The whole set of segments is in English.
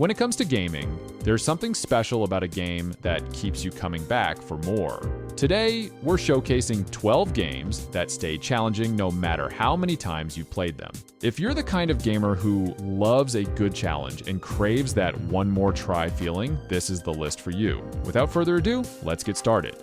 When it comes to gaming, there's something special about a game that keeps you coming back for more. Today, we're showcasing 12 games that stay challenging no matter how many times you've played them. If you're the kind of gamer who loves a good challenge and craves that one more try feeling, this is the list for you. Without further ado, let's get started.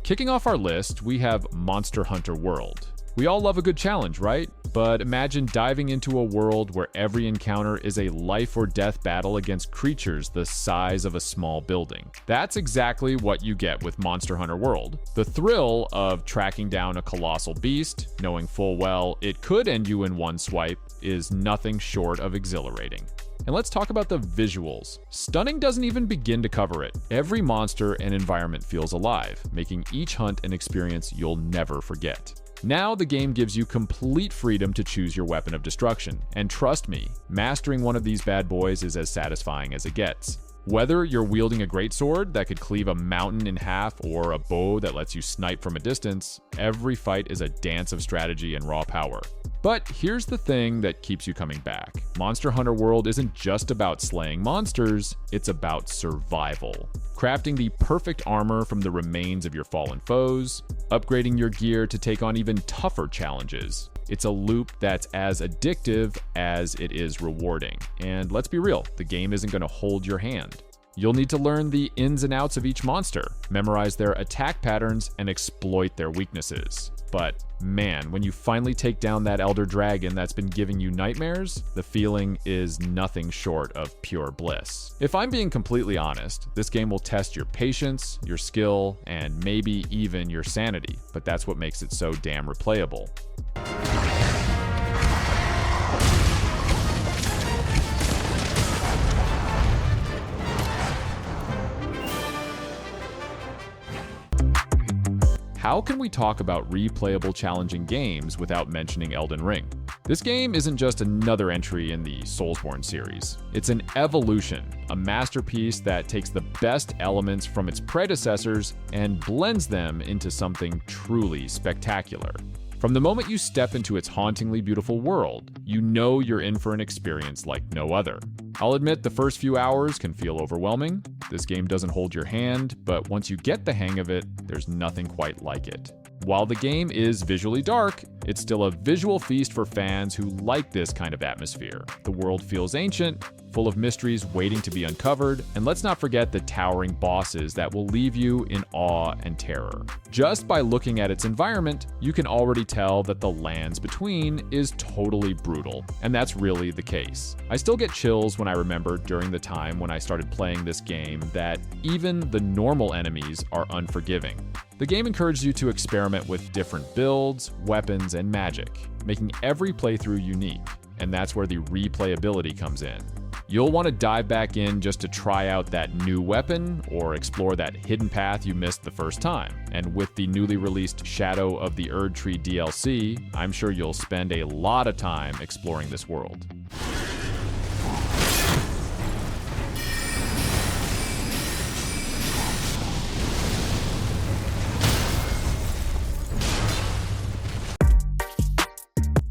Kicking off our list, we have Monster Hunter World. We all love a good challenge, right? But imagine diving into a world where every encounter is a life or death battle against creatures the size of a small building. That's exactly what you get with Monster Hunter World. The thrill of tracking down a colossal beast, knowing full well it could end you in one swipe, is nothing short of exhilarating. And let's talk about the visuals. Stunning doesn't even begin to cover it. Every monster and environment feels alive, making each hunt an experience you'll never forget. Now the game gives you complete freedom to choose your weapon of destruction, and trust me, mastering one of these bad boys is as satisfying as it gets. Whether you're wielding a greatsword that could cleave a mountain in half or a bow that lets you snipe from a distance, every fight is a dance of strategy and raw power. But here's the thing that keeps you coming back. Monster Hunter World isn't just about slaying monsters, it's about survival. Crafting the perfect armor from the remains of your fallen foes, upgrading your gear to take on even tougher challenges. It's a loop that's as addictive as it is rewarding. And let's be real, the game isn't going to hold your hand. You'll need to learn the ins and outs of each monster, memorize their attack patterns, and exploit their weaknesses. But man, when you finally take down that elder dragon that's been giving you nightmares, the feeling is nothing short of pure bliss. If I'm being completely honest, this game will test your patience, your skill, and maybe even your sanity, but that's what makes it so damn replayable. How can we talk about replayable challenging games without mentioning Elden Ring? This game isn't just another entry in the Soulsborne series. It's an evolution, a masterpiece that takes the best elements from its predecessors and blends them into something truly spectacular. From the moment you step into its hauntingly beautiful world, you know you're in for an experience like no other. I'll admit the first few hours can feel overwhelming. This game doesn't hold your hand, but once you get the hang of it, there's nothing quite like it. While the game is visually dark, it's still a visual feast for fans who like this kind of atmosphere. The world feels ancient, full of mysteries waiting to be uncovered, and let's not forget the towering bosses that will leave you in awe and terror. Just by looking at its environment, you can already tell that the lands between is totally brutal, and that's really the case. I still get chills when I remember during the time when I started playing this game that even the normal enemies are unforgiving. The game encourages you to experiment with different builds, weapons, and magic, making every playthrough unique, and that's where the replayability comes in. You'll want to dive back in just to try out that new weapon or explore that hidden path you missed the first time. And with the newly released Shadow of the Erdtree DLC, I'm sure you'll spend a lot of time exploring this world.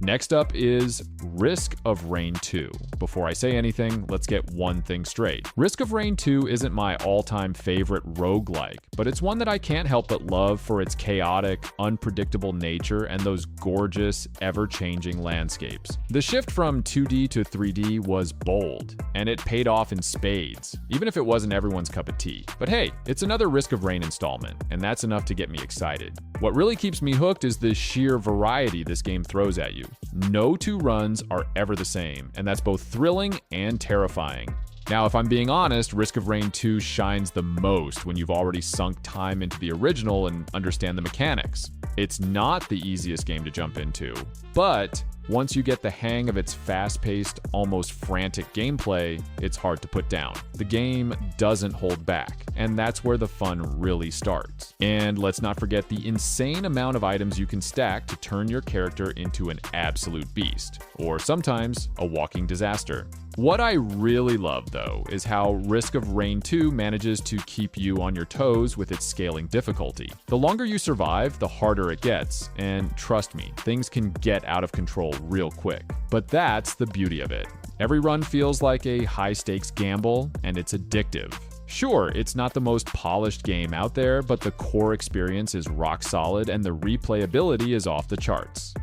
Next up is Risk of Rain 2. Before I say anything, let's get one thing straight. Risk of Rain 2 isn't my all-time favorite roguelike, but it's one that I can't help but love for its chaotic, unpredictable nature and those gorgeous, ever-changing landscapes. The shift from 2D to 3D was bold, and it paid off in spades, even if it wasn't everyone's cup of tea. But hey, it's another Risk of Rain installment, and that's enough to get me excited. What really keeps me hooked is the sheer variety this game throws at you. No two runs are ever the same, and that's both thrilling and terrifying. Now, if I'm being honest, Risk of Rain 2 shines the most when you've already sunk time into the original and understand the mechanics. It's not the easiest game to jump into, but once you get the hang of its fast-paced, almost frantic gameplay, it's hard to put down. The game doesn't hold back, and that's where the fun really starts. And let's not forget the insane amount of items you can stack to turn your character into an absolute beast, or sometimes a walking disaster. What I really love, though, is how Risk of Rain 2 manages to keep you on your toes with its scaling difficulty. The longer you survive, the harder it gets, and trust me, things can get out of control real quick. But that's the beauty of it. Every run feels like a high-stakes gamble, and it's addictive. Sure, it's not the most polished game out there, but the core experience is rock solid and the replayability is off the charts.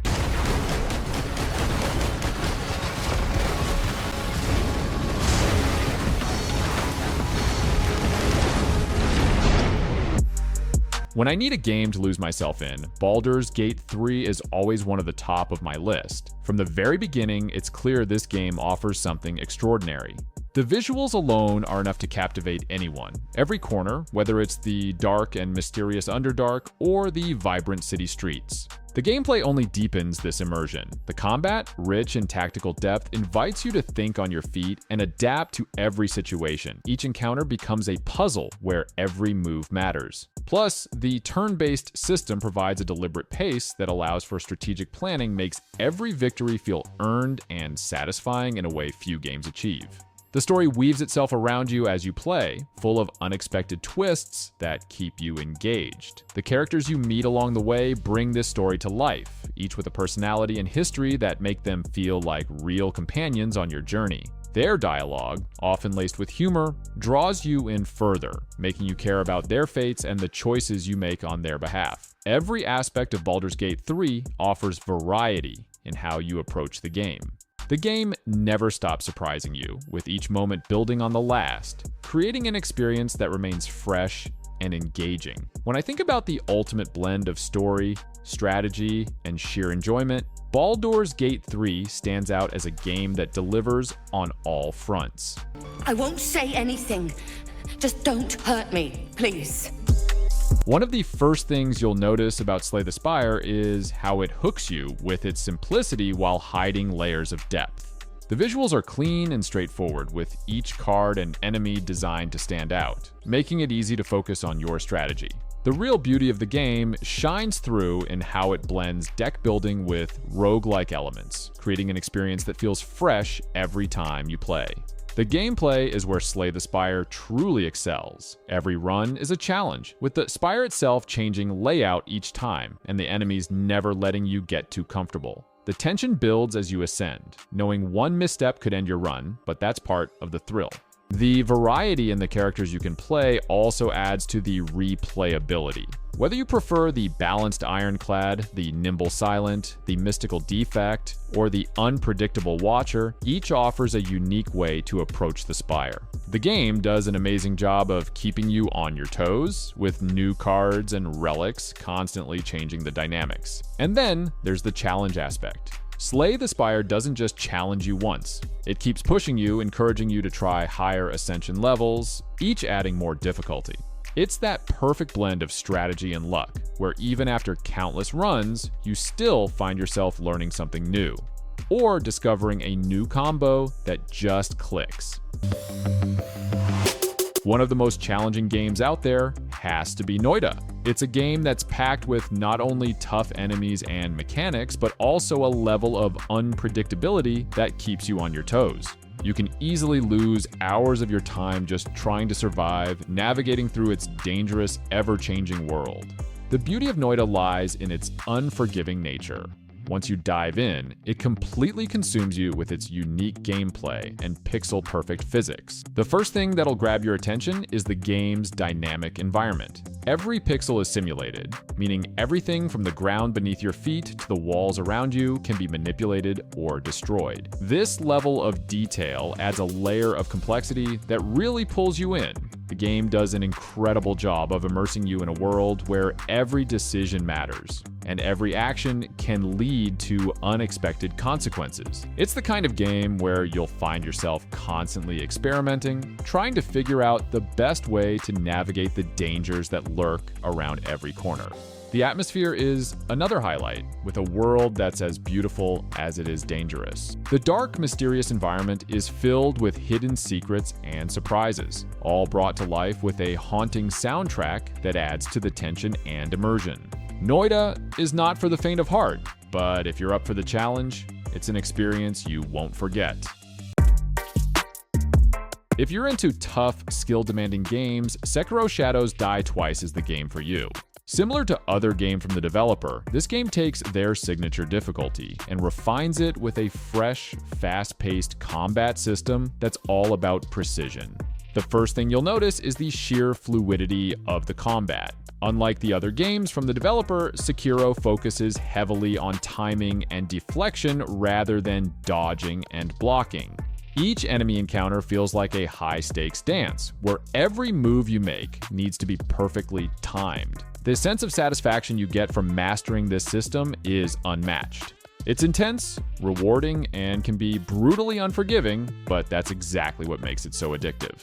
When I need a game to lose myself in, Baldur's Gate 3 is always one of the top of my list. From the very beginning, it's clear this game offers something extraordinary. The visuals alone are enough to captivate anyone. Every corner, whether it's the dark and mysterious Underdark or the vibrant city streets. The gameplay only deepens this immersion. The combat, rich in tactical depth, invites you to think on your feet and adapt to every situation. Each encounter becomes a puzzle where every move matters. Plus, the turn-based system provides a deliberate pace that allows for strategic planning, makes every victory feel earned and satisfying in a way few games achieve. The story weaves itself around you as you play, full of unexpected twists that keep you engaged. The characters you meet along the way bring this story to life, each with a personality and history that make them feel like real companions on your journey. Their dialogue, often laced with humor, draws you in further, making you care about their fates and the choices you make on their behalf. Every aspect of Baldur's Gate 3 offers variety in how you approach the game. The game never stops surprising you, with each moment building on the last, creating an experience that remains fresh and engaging. When I think about the ultimate blend of story, strategy, and sheer enjoyment, Baldur's Gate 3 stands out as a game that delivers on all fronts. I won't say anything. Just don't hurt me, please. One of the first things you'll notice about Slay the Spire is how it hooks you with its simplicity while hiding layers of depth. The visuals are clean and straightforward, with each card and enemy designed to stand out, making it easy to focus on your strategy. The real beauty of the game shines through in how it blends deck building with roguelike elements, creating an experience that feels fresh every time you play. The gameplay is where Slay the Spire truly excels. Every run is a challenge, with the spire itself changing layout each time, and the enemies never letting you get too comfortable. The tension builds as you ascend, knowing one misstep could end your run, but that's part of the thrill. The variety in the characters you can play also adds to the replayability. Whether you prefer the balanced Ironclad, the nimble Silent, the mystical Defect, or the unpredictable Watcher, each offers a unique way to approach the Spire. The game does an amazing job of keeping you on your toes, with new cards and relics constantly changing the dynamics. And then there's the challenge aspect. Slay the Spire doesn't just challenge you once. It keeps pushing you, encouraging you to try higher ascension levels, each adding more difficulty. It's that perfect blend of strategy and luck, where even after countless runs, you still find yourself learning something new, or discovering a new combo that just clicks. One of the most challenging games out there has to be Noita. It's a game that's packed with not only tough enemies and mechanics, but also a level of unpredictability that keeps you on your toes. You can easily lose hours of your time just trying to survive, navigating through its dangerous, ever-changing world. The beauty of Noita lies in its unforgiving nature. Once you dive in, it completely consumes you with its unique gameplay and pixel-perfect physics. The first thing that'll grab your attention is the game's dynamic environment. Every pixel is simulated, meaning everything from the ground beneath your feet to the walls around you can be manipulated or destroyed. This level of detail adds a layer of complexity that really pulls you in. The game does an incredible job of immersing you in a world where every decision matters, and every action can lead to unexpected consequences. It's the kind of game where you'll find yourself constantly experimenting, trying to figure out the best way to navigate the dangers that lurk around every corner. The atmosphere is another highlight, with a world that's as beautiful as it is dangerous. The dark, mysterious environment is filled with hidden secrets and surprises, all brought to life with a haunting soundtrack that adds to the tension and immersion. Noita is not for the faint of heart, but if you're up for the challenge, it's an experience you won't forget. If you're into tough, skill-demanding games, Sekiro Shadows Die Twice is the game for you. Similar to other games from the developer, this game takes their signature difficulty and refines it with a fresh, fast-paced combat system that's all about precision. The first thing you'll notice is the sheer fluidity of the combat. Unlike the other games from the developer, Sekiro focuses heavily on timing and deflection rather than dodging and blocking. Each enemy encounter feels like a high-stakes dance, where every move you make needs to be perfectly timed. The sense of satisfaction you get from mastering this system is unmatched. It's intense, rewarding, and can be brutally unforgiving, but that's exactly what makes it so addictive.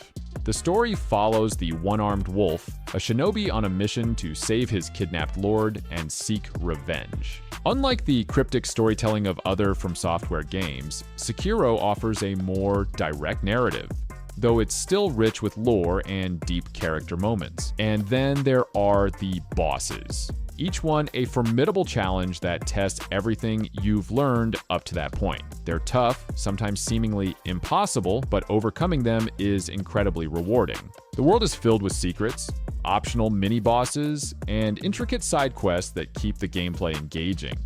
The story follows the one-armed wolf, a shinobi on a mission to save his kidnapped lord and seek revenge. Unlike the cryptic storytelling of other From Software games, Sekiro offers a more direct narrative, though it's still rich with lore and deep character moments. And then there are the bosses. Each one a formidable challenge that tests everything you've learned up to that point. They're tough, sometimes seemingly impossible, but overcoming them is incredibly rewarding. The world is filled with secrets, optional mini-bosses, and intricate side quests that keep the gameplay engaging.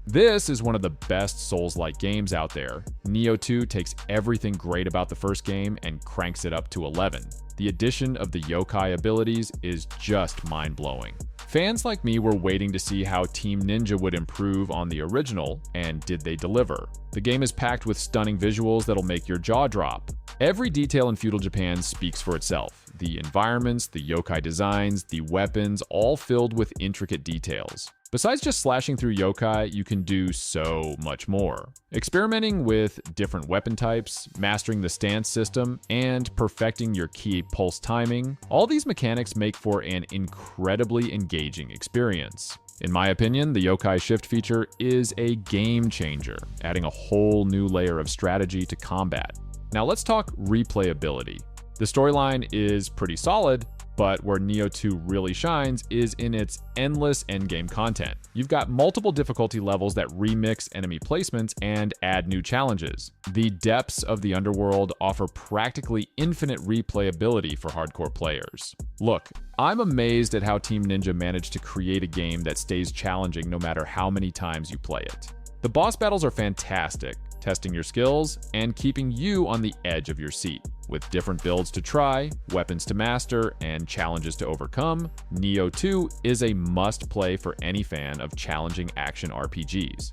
This is one of the best Souls-like games out there. Nioh 2 takes everything great about the first game and cranks it up to 11. The addition of the yokai abilities is just mind-blowing. Fans like me were waiting to see how Team Ninja would improve on the original, and did they deliver? The game is packed with stunning visuals that'll make your jaw drop. Every detail in feudal Japan speaks for itself. The environments, the yokai designs, the weapons, all filled with intricate details. Besides just slashing through yokai, you can do so much more. Experimenting with different weapon types, mastering the stance system, and perfecting your key pulse timing, all these mechanics make for an incredibly engaging experience. In my opinion, the yokai shift feature is a game changer, adding a whole new layer of strategy to combat. Now let's talk replayability. The storyline is pretty solid, but where Nioh 2 really shines is in its endless endgame content. You've got multiple difficulty levels that remix enemy placements and add new challenges. The depths of the underworld offer practically infinite replayability for hardcore players. Look, I'm amazed at how Team Ninja managed to create a game that stays challenging no matter how many times you play it. The boss battles are fantastic, testing your skills and keeping you on the edge of your seat. With different builds to try, weapons to master, and challenges to overcome, Nioh 2 is a must-play for any fan of challenging action RPGs.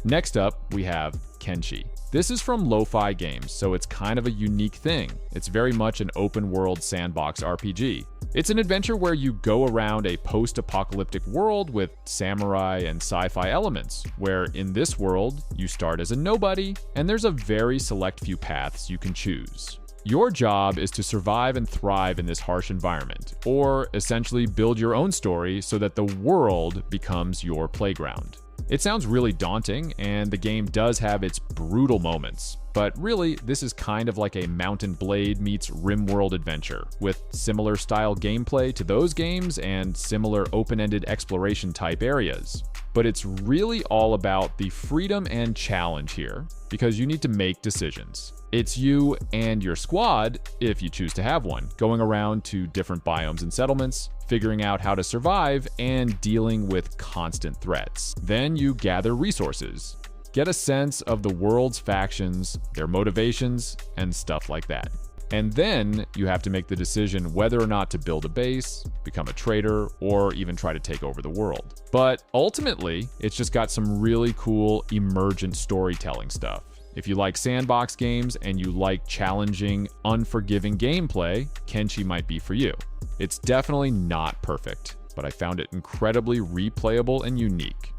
Next up, we have Kenshi. This is from Lo-Fi Games, so it's kind of a unique thing. It's very much an open-world sandbox RPG. It's an adventure where you go around a post-apocalyptic world with samurai and sci-fi elements, where in this world, you start as a nobody, and there's a very select few paths you can choose. Your job is to survive and thrive in this harsh environment, or essentially build your own story so that the world becomes your playground. It sounds really daunting, and the game does have its brutal moments, but really, this is kind of like a Mount & Blade meets RimWorld adventure, with similar style gameplay to those games and similar open-ended exploration type areas. But it's really all about the freedom and challenge here, because you need to make decisions. It's you and your squad, if you choose to have one, going around to different biomes and settlements, figuring out how to survive, and dealing with constant threats. Then you gather resources, get a sense of the world's factions, their motivations, and stuff like that. And then you have to make the decision whether or not to build a base, become a trader, or even try to take over the world. But ultimately, it's just got some really cool emergent storytelling stuff. If you like sandbox games and you like challenging, unforgiving gameplay, Kenshi might be for you. It's definitely not perfect, but I found it incredibly replayable and unique.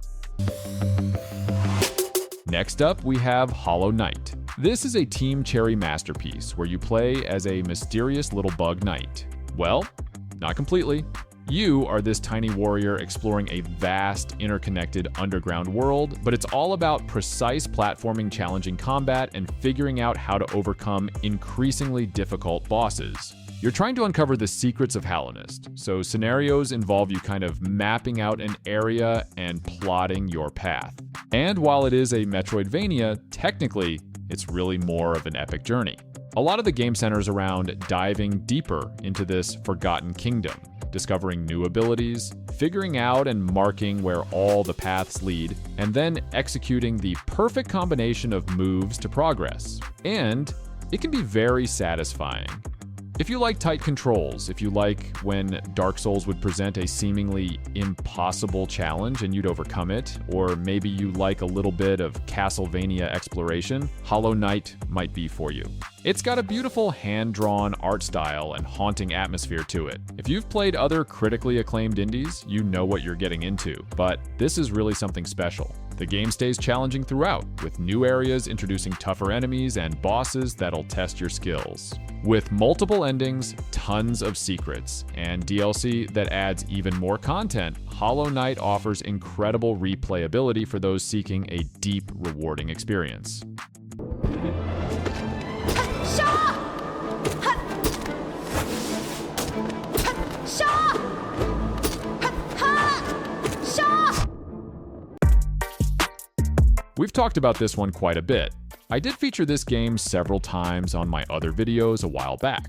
Next up, we have Hollow Knight. This is a Team Cherry masterpiece where you play as a mysterious little bug knight. Well, not completely. You are this tiny warrior exploring a vast, interconnected underground world, but it's all about precise platforming, challenging combat, and figuring out how to overcome increasingly difficult bosses. You're trying to uncover the secrets of Hallownest, so scenarios involve you kind of mapping out an area and plotting your path. And while it is a Metroidvania, technically, it's really more of an epic journey. A lot of the game centers around diving deeper into this forgotten kingdom, discovering new abilities, figuring out and marking where all the paths lead, and then executing the perfect combination of moves to progress. And it can be very satisfying. If you like tight controls, if you like when Dark Souls would present a seemingly impossible challenge and you'd overcome it, or maybe you like a little bit of Castlevania exploration, Hollow Knight might be for you. It's got a beautiful hand-drawn art style and haunting atmosphere to it. If you've played other critically acclaimed indies, you know what you're getting into, but this is really something special. The game stays challenging throughout, with new areas introducing tougher enemies and bosses that'll test your skills. With multiple endings, tons of secrets, and DLC that adds even more content, Hollow Knight offers incredible replayability for those seeking a deep, rewarding experience. We've talked about this one quite a bit. I did feature this game several times on my other videos a while back.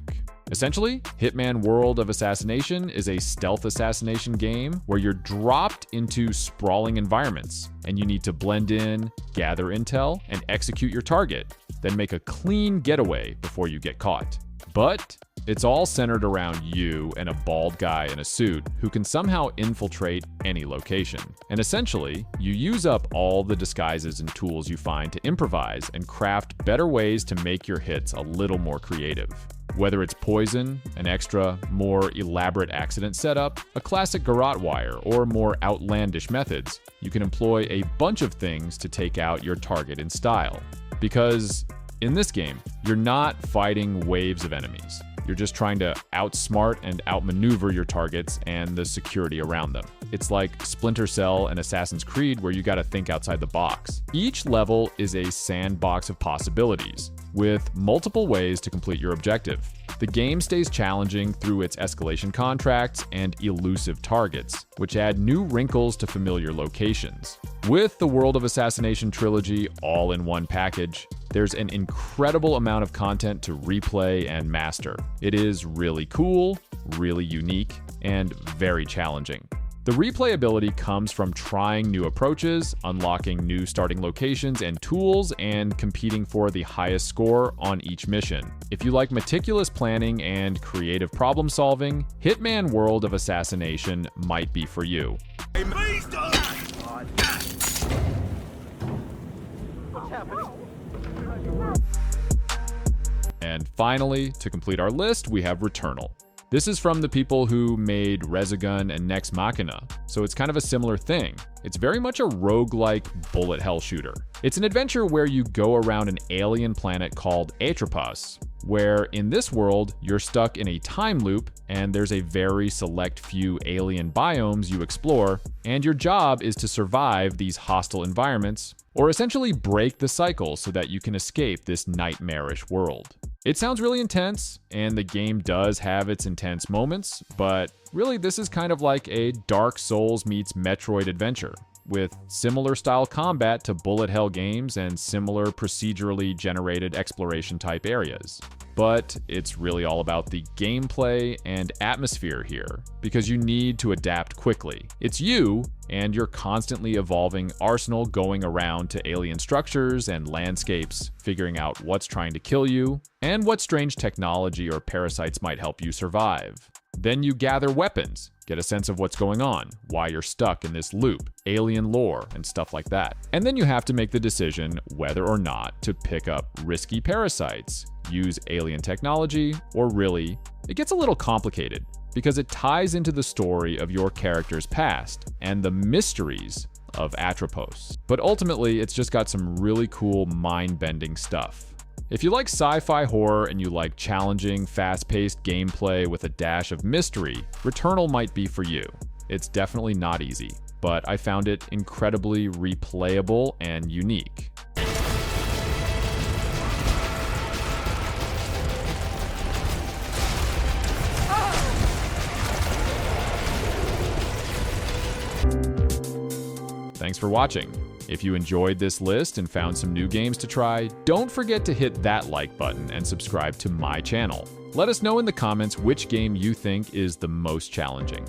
Essentially, Hitman World of Assassination is a stealth assassination game where you're dropped into sprawling environments, and you need to blend in, gather intel, and execute your target, then make a clean getaway before you get caught. But it's all centered around you and a bald guy in a suit who can somehow infiltrate any location. And essentially, you use up all the disguises and tools you find to improvise and craft better ways to make your hits a little more creative. Whether it's poison, an extra, more elaborate accident setup, a classic garrote wire, or more outlandish methods, you can employ a bunch of things to take out your target in style. Because in this game, you're not fighting waves of enemies. You're just trying to outsmart and outmaneuver your targets and the security around them. It's like Splinter Cell and Assassin's Creed where you gotta think outside the box. Each level is a sandbox of possibilities, with multiple ways to complete your objective. The game stays challenging through its escalation contracts and elusive targets, which add new wrinkles to familiar locations. With the World of Assassination trilogy all in one package, there's an incredible amount of content to replay and master. It is really cool, really unique, and very challenging. The replayability comes from trying new approaches, unlocking new starting locations and tools, and competing for the highest score on each mission. If you like meticulous planning and creative problem solving, Hitman World of Assassination might be for you. And finally, to complete our list, we have Returnal. This is from the people who made Resogun and Nex Machina, so it's kind of a similar thing. It's very much a roguelike bullet hell shooter. It's an adventure where you go around an alien planet called Atropos, where in this world, you're stuck in a time loop and there's a very select few alien biomes you explore, and your job is to survive these hostile environments, or essentially break the cycle so that you can escape this nightmarish world. It sounds really intense, and the game does have its intense moments, but really this is kind of like a Dark Souls meets Metroid adventure, with similar style combat to bullet hell games and similar procedurally generated exploration type areas. But it's really all about the gameplay and atmosphere here, because you need to adapt quickly. It's you and your constantly evolving arsenal going around to alien structures and landscapes, figuring out what's trying to kill you, and what strange technology or parasites might help you survive. Then you gather weapons, get a sense of what's going on, why you're stuck in this loop, alien lore, and stuff like that. And then you have to make the decision whether or not to pick up risky parasites, use alien technology, or really, it gets a little complicated because it ties into the story of your character's past and the mysteries of Atropos. But ultimately, it's just got some really cool mind-bending stuff. If you like sci-fi horror and you like challenging, fast-paced gameplay with a dash of mystery, Returnal might be for you. It's definitely not easy, but I found it incredibly replayable and unique. Thanks for watching. If you enjoyed this list and found some new games to try, don't forget to hit that like button and subscribe to my channel. Let us know in the comments which game you think is the most challenging.